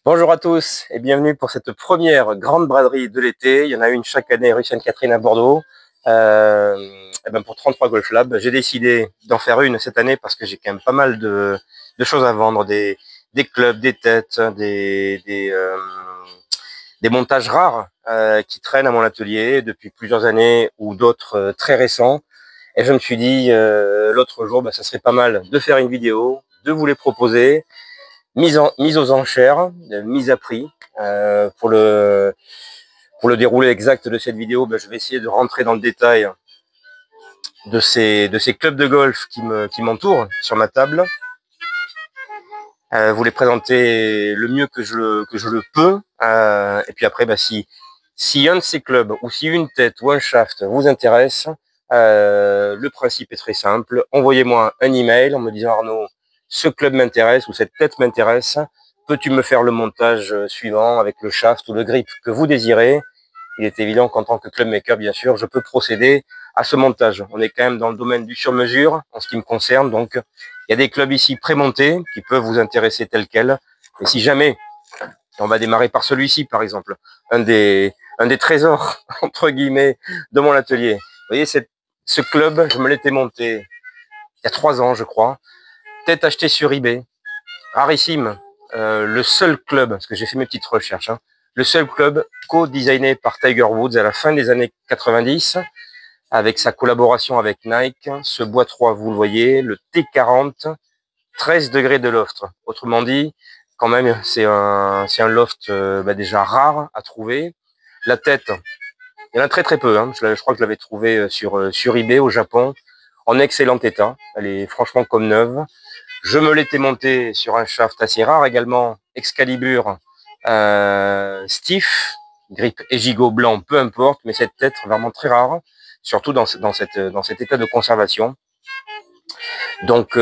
Bonjour à tous et bienvenue pour cette première grande braderie de l'été. Il y en a une chaque année rue Sainte-Catherine à Bordeaux. Et ben pour 33 Golf Lab, j'ai décidé d'en faire une cette année parce que j'ai quand même pas mal de choses à vendre, des clubs, des têtes, des montages rares qui traînent à mon atelier depuis plusieurs années ou d'autres très récents. Et je me suis dit l'autre jour, ça serait pas mal de faire une vidéo, de vous les proposer mise aux enchères, mise à prix. Pour le déroulé exact de cette vidéo, je vais essayer de rentrer dans le détail de ces clubs de golf qui m'entourent sur ma table. Vous les présenter le mieux que je le peux. Et puis après, si un de ces clubs ou si une tête ou un shaft vous intéresse, le principe est très simple. Envoyez-moi un email en me disant Arnaud, ce club m'intéresse ou cette tête m'intéresse. Peux-tu me faire le montage suivant avec le shaft ou le grip que vous désirez? Il est évident qu'en tant que club maker, bien sûr, je peux procéder à ce montage. On est quand même dans le domaine du sur-mesure en ce qui me concerne. Donc, il y a des clubs ici prémontés qui peuvent vous intéresser tel quel. Et si jamais, on va démarrer par celui-ci, par exemple, un des trésors, entre guillemets, de mon atelier. Vous voyez, ce club, je me l'étais monté il y a 3 ans, je crois. Peut-être acheté sur eBay. Rarissime. Le seul club, parce que j'ai fait mes petites recherches, le seul club co-designé par Tiger Woods à la fin des années 90, avec sa collaboration avec Nike. Ce bois 3, vous le voyez, le T40, 13 degrés de loft. Autrement dit, quand même, c'est un loft déjà rare à trouver. La tête, il y en a très très peu. Je crois que je l'avais trouvé sur eBay au Japon, en excellent état. Elle est franchement comme neuve. Je me l'étais monté sur un shaft assez rare également, Excalibur stiff, grip et gigot blanc, peu importe, mais cette tête vraiment très rare, surtout dans cet état de conservation. Donc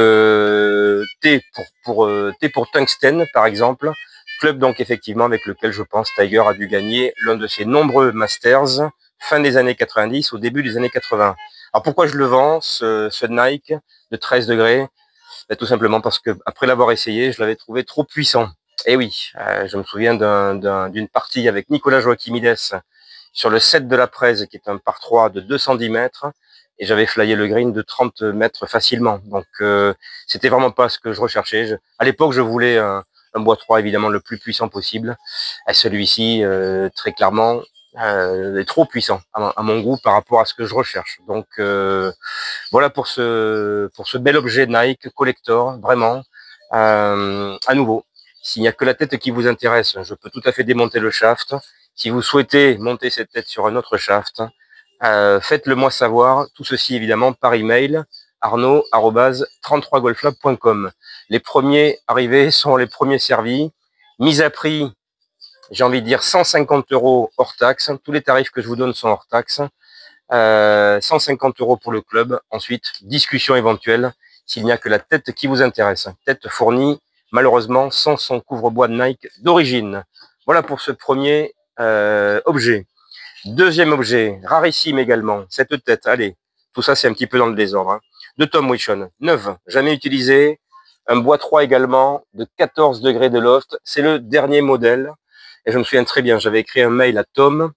T pour tungstène par exemple, club donc effectivement avec lequel je pense Tiger a dû gagner l'un de ses nombreux Masters fin des années 90 au début des années 80. Alors pourquoi je le vends ce Nike de 13 degrés? Tout simplement parce que après l'avoir essayé, je l'avais trouvé trop puissant. Et oui, je me souviens d'une partie avec Nicolas Joachimides sur le 7 de la Presse, qui est un par 3 de 210 mètres, et j'avais flyé le green de 30 mètres facilement. Donc, c'était vraiment pas ce que je recherchais. À l'époque, je voulais un bois 3 évidemment le plus puissant possible. Et celui-ci, très clairement, est trop puissant à mon goût par rapport à ce que je recherche. Donc, voilà pour ce bel objet Nike collector, vraiment. À nouveau, s'il n'y a que la tête qui vous intéresse, je peux tout à fait démonter le shaft. Si vous souhaitez monter cette tête sur un autre shaft, faites-le moi savoir. Tout ceci évidemment par email arnaud@33golflab.com. Les premiers arrivés sont les premiers servis. Mise à prix, j'ai envie de dire 150 € hors taxe. Tous les tarifs que je vous donne sont hors taxe. 150 € pour le club. Ensuite, discussion éventuelle s'il n'y a que la tête qui vous intéresse. Tête fournie, malheureusement, sans son couvre-bois de Nike d'origine. Voilà pour ce premier objet. Deuxième objet, rarissime également, cette tête, allez, tout ça c'est un petit peu dans le désordre, de Tom Wichon, neuve, jamais utilisé, un bois 3 également, de 14 degrés de loft, c'est le dernier modèle, et je me souviens très bien, j'avais écrit un mail à Tom,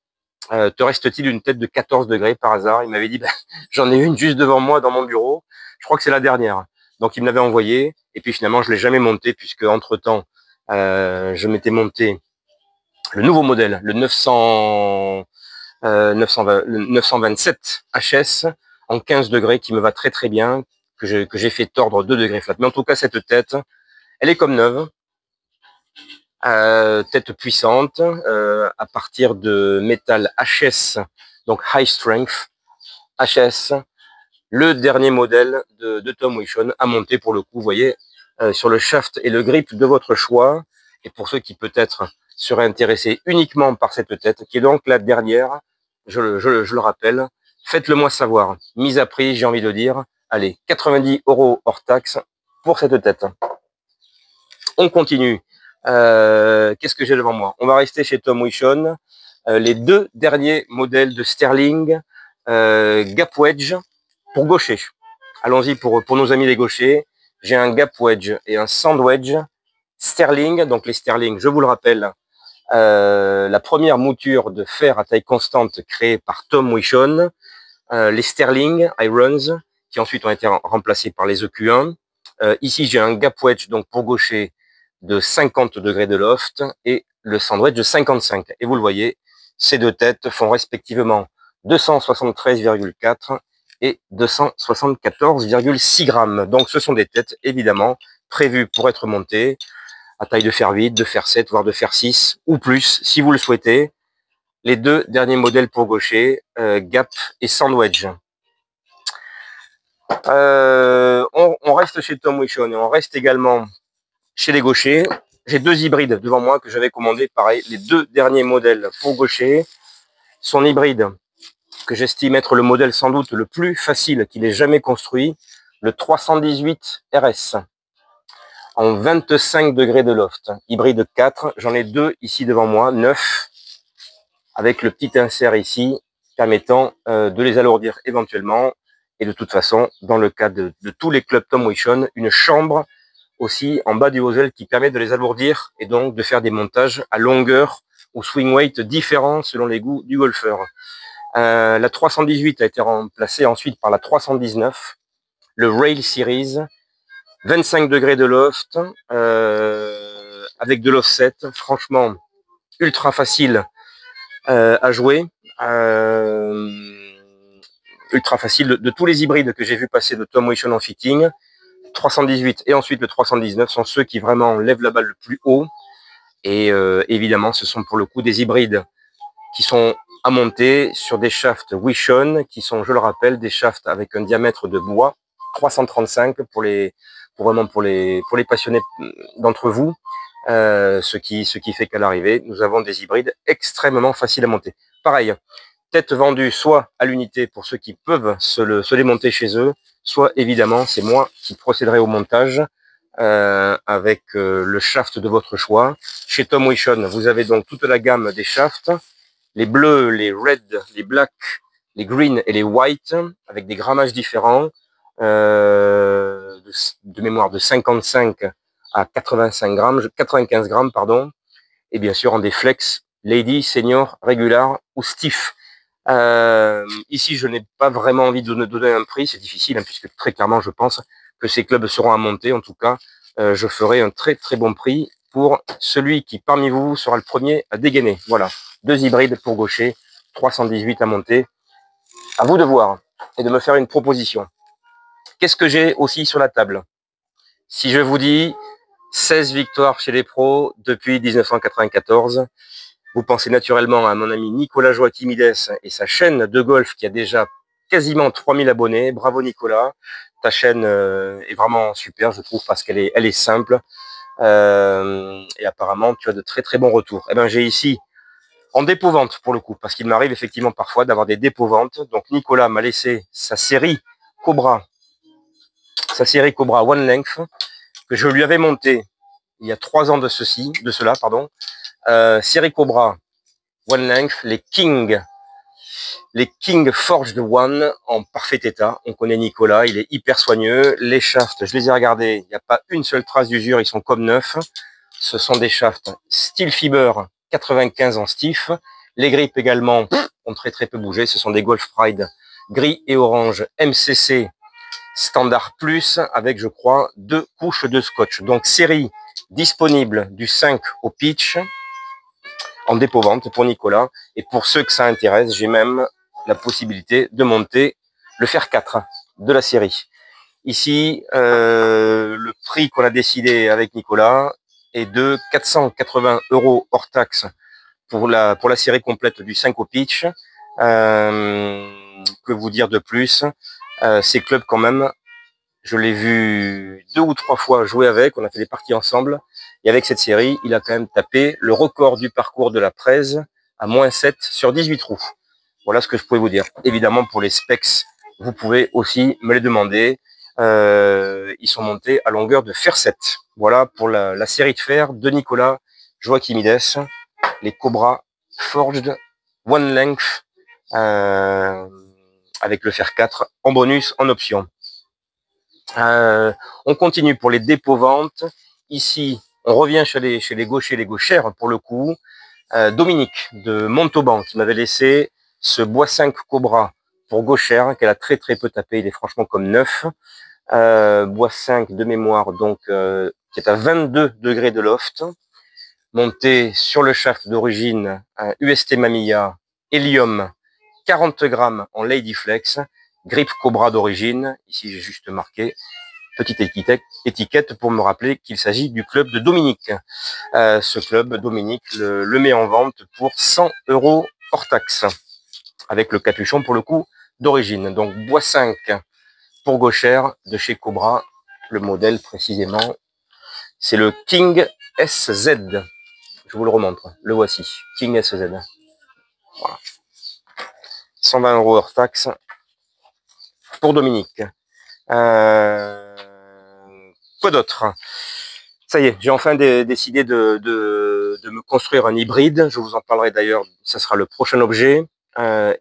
te reste-t-il une tête de 14 degrés par hasard? Il m'avait dit, j'en ai une juste devant moi dans mon bureau, je crois que c'est la dernière. Donc il me l'avait envoyé, et puis finalement je l'ai jamais monté, puisque entre-temps, je m'étais monté le nouveau modèle, le 927 HS en 15 degrés qui me va très très bien, que j'ai fait tordre 2 degrés flat. Mais en tout cas, cette tête, elle est comme neuve, tête puissante, à partir de métal HS, donc high strength, HS, le dernier modèle de Tom Wichon à monter pour le coup, vous voyez, sur le shaft et le grip de votre choix. Et pour ceux qui peut-être seraient intéressés uniquement par cette tête, qui est donc la dernière, je le rappelle, faites-le moi savoir. Mise à prix, j'ai envie de dire, allez, 90 € hors taxe pour cette tête. On continue. Qu'est-ce que j'ai devant moi? On va rester chez Tom Wichon. Les 2 derniers modèles de Sterling Gap Wedge pour gaucher. Allons-y pour nos amis les gauchers. J'ai un Gap Wedge et un Sand Wedge Sterling. Donc les Sterling, je vous le rappelle, la première mouture de fer à taille constante créée par Tom Wishon. Les Sterling Irons, qui ensuite ont été remplacés par les EQ1. Ici, j'ai un gap wedge donc pour gaucher de 50 degrés de loft et le sandwich de 55. Et vous le voyez, ces deux têtes font respectivement 273,4 et 274,6 grammes. Donc ce sont des têtes évidemment prévues pour être montées à taille de fer 8, de fer 7, voire de fer 6 ou plus si vous le souhaitez. Les deux derniers modèles pour gaucher, Gap et Sandwedge. On reste chez Tom Wishon et on reste également chez les gauchers. J'ai deux hybrides devant moi que j'avais commandé. Pareil, les deux derniers modèles pour gaucher. Son hybride, que j'estime être le modèle sans doute le plus facile qu'il ait jamais construit, le 318 RS, en 25 degrés de loft. Hybride 4, j'en ai deux ici devant moi, 9, avec le petit insert ici, permettant de les alourdir éventuellement. Et de toute façon, dans le cas de tous les clubs Tom Wishon, une chambre aussi en bas du hosel qui permet de les alourdir et donc de faire des montages à longueur ou swing weight différents selon les goûts du golfeur. La 318 a été remplacée ensuite par la 319, le Rail Series, 25 degrés de loft, avec de l'offset, franchement ultra facile à jouer. Ultra facile de tous les hybrides que j'ai vu passer de Tom Wishon en fitting. 318 et ensuite le 319 sont ceux qui vraiment lèvent la balle le plus haut. Et évidemment, ce sont pour le coup des hybrides qui sont à monter sur des shafts Wishon, qui sont, je le rappelle, des shafts avec un diamètre de bois 335 pour les passionnés d'entre vous. Ce qui fait qu'à l'arrivée, nous avons des hybrides extrêmement faciles à monter. Pareil, tête vendue soit à l'unité pour ceux qui peuvent se les monter chez eux, soit évidemment c'est moi qui procéderai au montage avec le shaft de votre choix. Chez Tom Wishon, vous avez donc toute la gamme des shafts, les bleus, les red, les blacks, les green et les white, avec des grammages différents, de mémoire de 55 à 85 grammes, 95 grammes, pardon, et bien sûr en des flex, lady, senior, regular ou stiff. Ici, je n'ai pas vraiment envie de donner un prix, c'est difficile, hein, puisque très clairement, je pense que ces clubs seront à monter. En tout cas, je ferai un très très bon prix pour celui qui parmi vous sera le premier à dégainer. Voilà, deux hybrides pour gaucher, 318 à monter. À vous de voir et de me faire une proposition. Qu'est-ce que j'ai aussi sur la table? Si je vous dis 16 victoires chez les pros depuis 1994, vous pensez naturellement à mon ami Nicolas Joachimides et sa chaîne de golf qui a déjà quasiment 3000 abonnés. Bravo Nicolas, ta chaîne est vraiment super, je trouve, parce qu'elle est simple et apparemment tu as de très très bons retours. Eh ben j'ai ici en dépôt-vente pour le coup, parce qu'il m'arrive effectivement parfois d'avoir des dépôts-ventes. Donc Nicolas m'a laissé sa série Cobra One Length que je lui avais montée il y a 3 ans de cela, pardon. Série Cobra One Length, les King Forged One en parfait état. On connaît Nicolas, il est hyper soigneux. Les shafts, je les ai regardés, il n'y a pas une seule trace d'usure, ils sont comme neufs. Ce sont des shafts Steel Fiber 95 en stiff. Les grippes également ont très très peu bougé. Ce sont des Golf Pride gris et orange MCC Standard Plus avec, je crois, 2 couches de scotch. Donc série disponible du 5 au pitch en dépôt-vente pour Nicolas. Et pour ceux que ça intéresse, j'ai même la possibilité de monter le fer 4 de la série. Ici, le prix qu'on a décidé avec Nicolas est de 480 € hors taxe pour la série complète du 5 au pitch. Que vous dire de plus? Ces clubs quand même, je l'ai vu 2 ou 3 fois jouer avec, on a fait des parties ensemble. Et avec cette série, il a quand même tapé le record du parcours de la Prez à -7 sur 18 trous. Voilà ce que je pouvais vous dire. Évidemment, pour les specs, vous pouvez aussi me les demander. Ils sont montés à longueur de fer 7. Voilà pour la série de fer de Nicolas Joachimides, les Cobra Forged One Length avec le fer 4 en bonus, en option. On continue pour les dépôts-ventes. Ici, On revient chez les gauchers, les gauchères pour le coup. Dominique de Montauban qui m'avait laissé ce Bois 5 Cobra pour gauchère qu'elle a très très peu tapé. Il est franchement comme neuf. Bois 5 de mémoire, donc qui est à 22 degrés de loft, monté sur le shaft d'origine UST Mamiya Helium 40 grammes en Ladyflex, grip Cobra d'origine. Ici j'ai juste marqué petite étiquette pour me rappeler qu'il s'agit du club de Dominique. Ce club, Dominique, le met en vente pour 100 € hors taxe, avec le capuchon pour le coup d'origine. Donc Bois 5 pour gauchère de chez Cobra. Le modèle précisément, c'est le King SZ. Je vous le remontre. Le voici. King SZ. Voilà. 120 € hors taxe pour Dominique. Quoi d'autre? Ça y est, j'ai enfin décidé de me construire un hybride. Je vous en parlerai d'ailleurs, ça sera le prochain objet.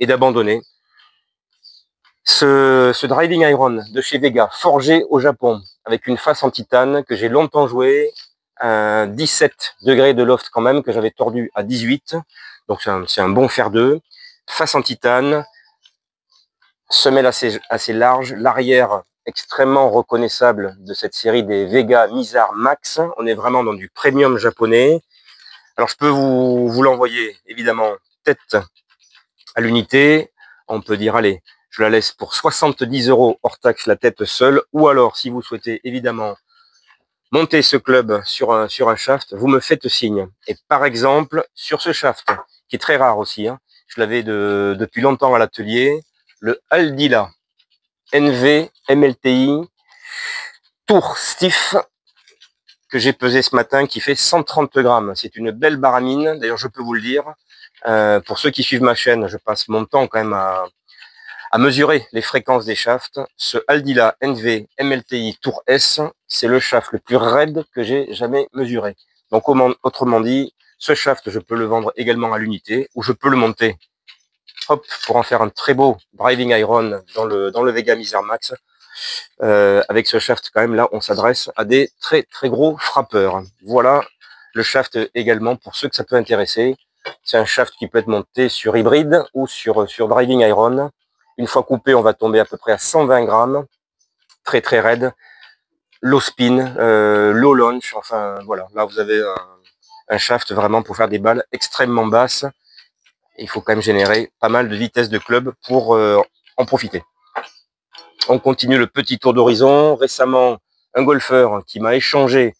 Et d'abandonner ce driving iron de chez Vega, forgé au Japon, avec une face en titane que j'ai longtemps joué, 17 degrés de loft quand même, que j'avais tordu à 18, donc c'est un bon fer 2, face en titane, semelle assez large, l'arrière extrêmement reconnaissable de cette série des Vega Mizar Max. On est vraiment dans du premium japonais. Alors je peux vous l'envoyer évidemment tête à l'unité. On peut dire allez, je la laisse pour 70 € hors taxe la tête seule, ou alors si vous souhaitez évidemment monter ce club sur un shaft, vous me faites signe. Et par exemple, sur ce shaft, qui est très rare aussi, hein, je l'avais depuis longtemps à l'atelier, le Aldila NV MLTI Tour Stiff, que j'ai pesé ce matin, qui fait 130 grammes. C'est une belle baramine, d'ailleurs je peux vous le dire. Pour ceux qui suivent ma chaîne, je passe mon temps quand même à mesurer les fréquences des shafts. Ce Aldila NV MLTI Tour S, c'est le shaft le plus raide que j'ai jamais mesuré. Donc autrement dit, ce shaft, je peux le vendre également à l'unité, ou je peux le monter, hop, pour en faire un très beau driving iron dans le Vega Mizar Max. Avec ce shaft, quand même, là, on s'adresse à des très très gros frappeurs. Voilà le shaft également pour ceux que ça peut intéresser. C'est un shaft qui peut être monté sur hybride ou sur driving iron. Une fois coupé, on va tomber à peu près à 120 grammes. Très très raide. Low spin, low launch. Enfin voilà, là vous avez un shaft vraiment pour faire des balles extrêmement basses. Il faut quand même générer pas mal de vitesse de club pour en profiter. On continue le petit tour d'horizon. Récemment, un golfeur qui m'a échangé,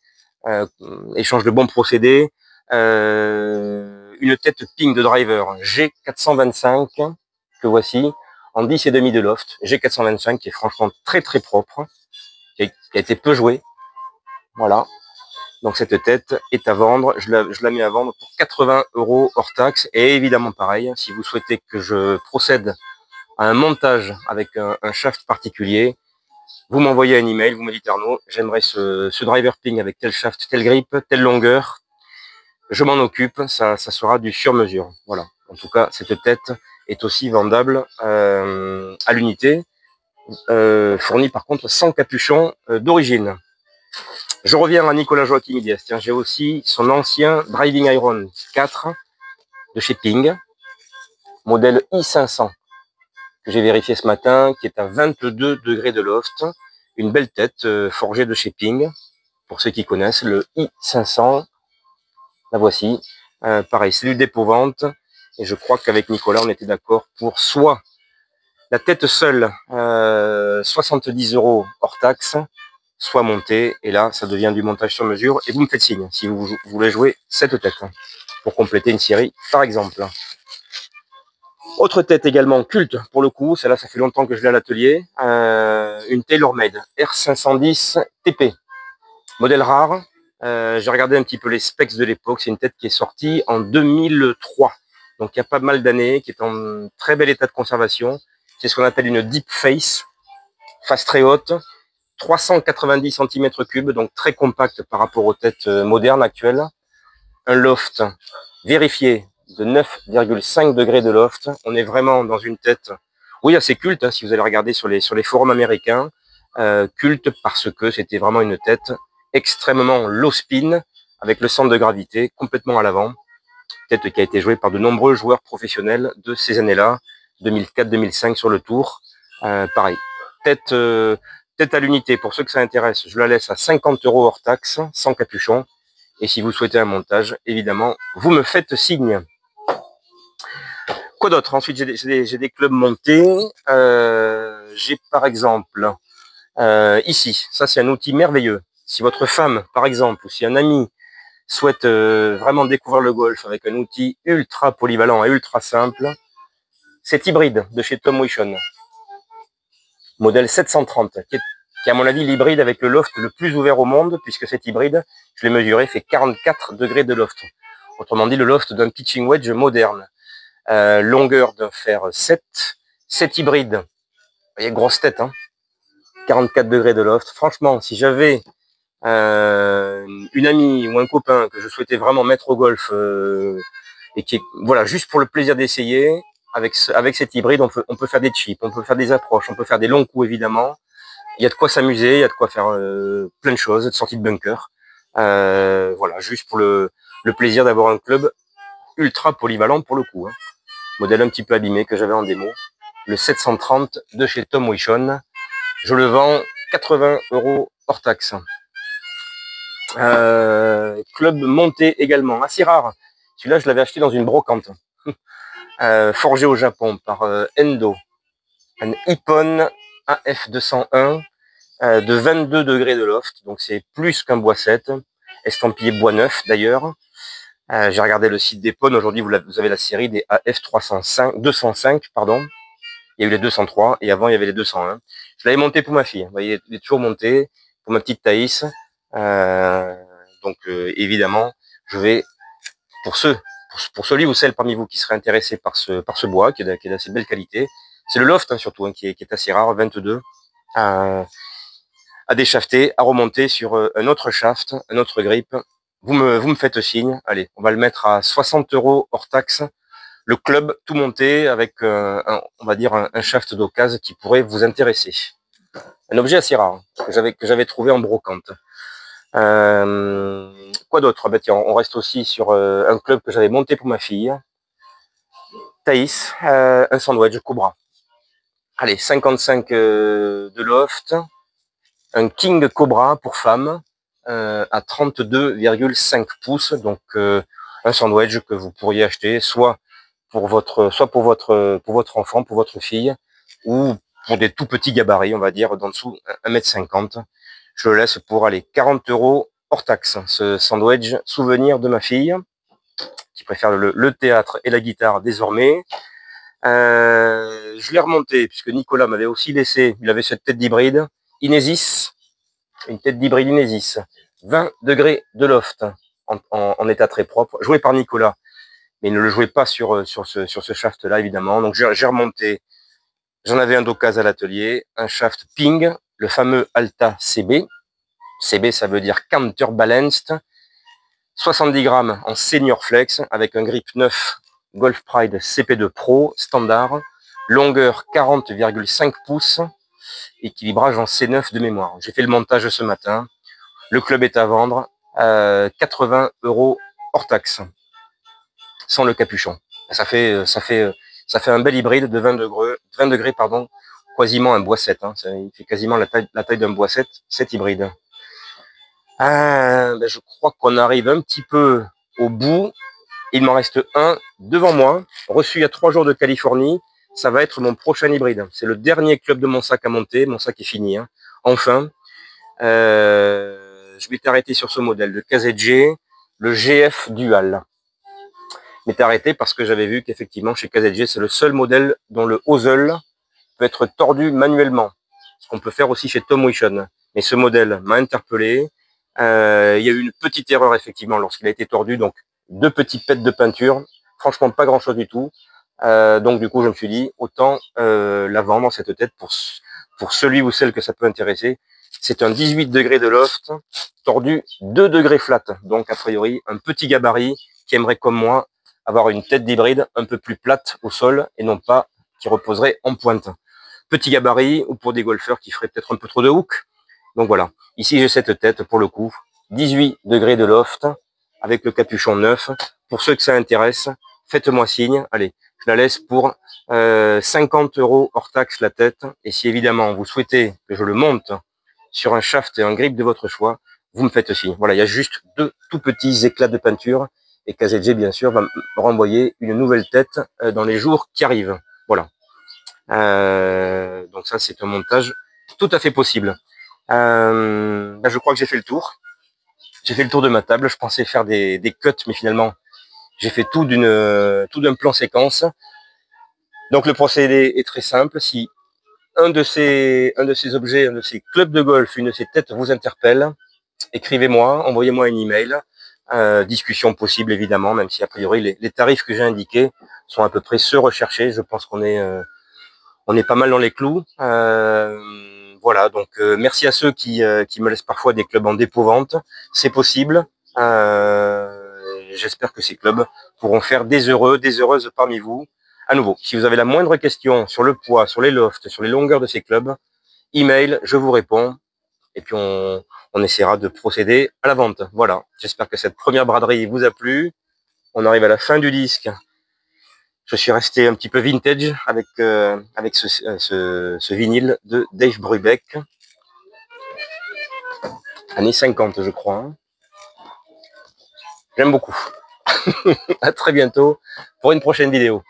échange de bons procédés, une tête ping de driver G425 que voici, en 10 et demi de loft, G425 qui est franchement très très propre, qui a été peu joué. Voilà. Donc cette tête est à vendre, je la mets à vendre pour 80 € hors taxe. Et évidemment pareil, si vous souhaitez que je procède à un montage avec un shaft particulier, vous m'envoyez un email, vous me dites Arnaud, j'aimerais ce driver ping avec tel shaft, telle grip, telle longueur. Je m'en occupe, ça sera du sur-mesure. Voilà. En tout cas, cette tête est aussi vendable à l'unité, fournie par contre sans capuchon d'origine. Je reviens à Nicolas Joachim Idias. Tiens, j'ai aussi son ancien Driving Iron 4 de chez Ping, modèle I500, que j'ai vérifié ce matin, qui est à 22 degrés de loft. Une belle tête forgée de chez Ping, pour ceux qui connaissent, le I500. La voici. Pareil, c'est du dépôt-vente. Et je crois qu'avec Nicolas, on était d'accord pour soit la tête seule, 70 € hors taxe, soit montée. Et là, ça devient du montage sur mesure. Et vous me faites signe si vous voulez jouer cette tête pour compléter une série, par exemple. Autre tête également culte pour le coup. Celle-là, ça fait longtemps que je l'ai à l'atelier. Une TaylorMade R510 TP. Modèle rare. J'ai regardé un petit peu les specs de l'époque. C'est une tête qui est sortie en 2003. Donc il y a pas mal d'années, qui est en très bel état de conservation. C'est ce qu'on appelle une deep face très haute, 390 cm3, donc très compacte par rapport aux têtes modernes actuelles. Un loft vérifié de 9,5 degrés de loft. On est vraiment dans une tête, oui, assez culte, hein, si vous allez regarder sur les forums américains. Culte parce que c'était vraiment une tête extrêmement low spin, avec le centre de gravité complètement à l'avant. Tête qui a été jouée par de nombreux joueurs professionnels de ces années-là, 2004-2005 sur le tour. Pareil, tête à l'unité, pour ceux que ça intéresse, je la laisse à 50 € hors taxe, sans capuchon. Et si vous souhaitez un montage, évidemment, vous me faites signe. Quoi d'autre? Ensuite, j'ai des clubs montés. J'ai par exemple, ici, ça c'est un outil merveilleux. Si votre femme, par exemple, ou si un ami souhaite vraiment découvrir le golf avec un outil ultra polyvalent et ultra simple, c'est hybride de chez Tom Wition, modèle 730, qui est à mon avis l'hybride avec le loft le plus ouvert au monde, puisque cet hybride, je l'ai mesuré, fait 44 degrés de loft. Autrement dit, le loft d'un pitching wedge moderne. Longueur d'un fer 7, 7 hybride. Vous voyez, grosse tête, hein, 44 degrés de loft. Franchement, si j'avais une amie ou un copain que je souhaitais vraiment mettre au golf et qui est, voilà, juste pour le plaisir d'essayer, avec cet hybride, on peut faire des chips, on peut faire des approches, on peut faire des longs coups évidemment. Il y a de quoi s'amuser, il y a de quoi faire plein de choses, de sorties de bunker. Voilà, juste pour le plaisir d'avoir un club ultra polyvalent pour le coup. Hein. Modèle un petit peu abîmé que j'avais en démo. Le 730 de chez Tom Wition. Je le vends 80 € hors taxe. Club monté également, assez rare. Celui-là, je l'avais acheté dans une brocante. Forgé au Japon par Endo. Un Ippon AF201 de 22 degrés de loft. Donc c'est plus qu'un bois 7. Estampillé bois neuf d'ailleurs. J'ai regardé le site d'Ippon. Aujourd'hui, vous avez la série des AF205, pardon. Il y a eu les 203 et avant, il y avait les 201. Je l'avais monté pour ma fille. Vous voyez, il est toujours monté pour ma petite Thaïs. Donc, évidemment, je vais, pour celui ou celle parmi vous qui serait intéressé par ce bois, qui est d'assez belle qualité, c'est le loft, hein, surtout, hein, qui est assez rare, 22, à déshafter, à remonter sur un autre shaft, un autre grip. Vous me faites signe. Allez, on va le mettre à 60 € hors taxe. Le club tout monté avec, on va dire, un shaft d'occasion qui pourrait vous intéresser. Un objet assez rare, hein, que j'avais trouvé en brocante. Quoi d'autre? Ben tiens, on reste aussi sur un club que j'avais monté pour ma fille. Thaïs, un sandwich Cobra. Allez, 55 de loft. Un King Cobra pour femme à 32,5 pouces. Donc un sandwich que vous pourriez acheter soit pour votre enfant, pour votre fille, ou pour des tout petits gabarits, on va dire, d'en dessous 1,50 m. Je le laisse pour aller 40 € hors taxe. Ce sandwich souvenir de ma fille, qui préfère le théâtre et la guitare désormais. Je l'ai remonté, puisque Nicolas m'avait aussi laissé, il avait cette tête d'hybride, Inesis, une tête d'hybride Inesis, 20 degrés de loft, en état très propre, joué par Nicolas. Mais il ne le jouait pas sur ce shaft-là, évidemment. Donc, j'ai remonté. J'en avais un d'occasion à l'atelier, un shaft Ping, le fameux Alta CB. CB, ça veut dire Counterbalanced. 70 grammes en Senior Flex, avec un grip 9 Golf Pride CP2 Pro, standard. Longueur 40,5 pouces. Équilibrage en C9 de mémoire. J'ai fait le montage ce matin. Le club est à vendre. 80 € hors taxe. Sans le capuchon. Ça fait un bel hybride de 20 degrés, pardon, quasiment un bois 7. Hein. Il fait quasiment la taille d'un bois 7, cet hybride. Ben je crois qu'on arrive un petit peu au bout. Il m'en reste un devant moi, reçu il y a 3 jours de Californie. Ça va être mon prochain hybride. C'est le dernier club de mon sac à monter. Mon sac est fini. Hein. Enfin, je m'étais arrêté sur ce modèle de KZG, le GF Dual. Je m'étais arrêté parce que j'avais vu qu'effectivement, chez KZG, c'est le seul modèle dont le hosel peut être tordu manuellement. Ce qu'on peut faire aussi chez Tom Wition. Mais ce modèle m'a interpellé. Il y a eu une petite erreur, effectivement, lorsqu'il a été tordu. Donc, 2 petites pètes de peinture. Franchement, pas grand-chose du tout. Donc, du coup, je me suis dit, autant la vendre, cette tête, pour celui ou celle que ça peut intéresser. C'est un 18 degrés de loft, tordu 2 degrés flat. Donc, a priori, un petit gabarit qui aimerait, comme moi, avoir une tête d'hybride un peu plus plate au sol et non pas qui reposerait en pointe. Petit gabarit ou pour des golfeurs qui feraient peut-être un peu trop de hook. Donc voilà, ici j'ai cette tête pour le coup, 18 degrés de loft, avec le capuchon neuf. Pour ceux que ça intéresse, faites-moi signe. Allez, je la laisse pour 50 € hors taxe la tête. Et si évidemment vous souhaitez que je le monte sur un shaft et un grip de votre choix, vous me faites signe. Voilà, il y a juste 2 tout petits éclats de peinture et KZG bien sûr va me renvoyer une nouvelle tête dans les jours qui arrivent. Voilà. Donc ça c'est un montage tout à fait possible. Je crois que j'ai fait le tour. J'ai fait le tour de ma table. Je pensais faire des cuts, mais finalement j'ai fait tout d'un plan séquence. Donc le procédé est très simple. Si un de ces objets, un de ces clubs de golf, une de ces têtes vous interpelle, écrivez-moi, envoyez-moi un email. Discussion possible évidemment, même si a priori les tarifs que j'ai indiqués sont à peu près ceux recherchés. Je pense qu'on est pas mal dans les clous. Voilà, donc merci à ceux qui me laissent parfois des clubs en dépôt-vente. C'est possible. J'espère que ces clubs pourront faire des heureux, des heureuses parmi vous. À nouveau, si vous avez la moindre question sur le poids, sur les lofts, sur les longueurs de ces clubs, email, je vous réponds. Et puis on essaiera de procéder à la vente. Voilà, j'espère que cette première braderie vous a plu. On arrive à la fin du disque. Je suis resté un petit peu vintage avec ce vinyle de Dave Brubeck. Années 50, je crois. Hein. J'aime beaucoup. À très bientôt pour une prochaine vidéo.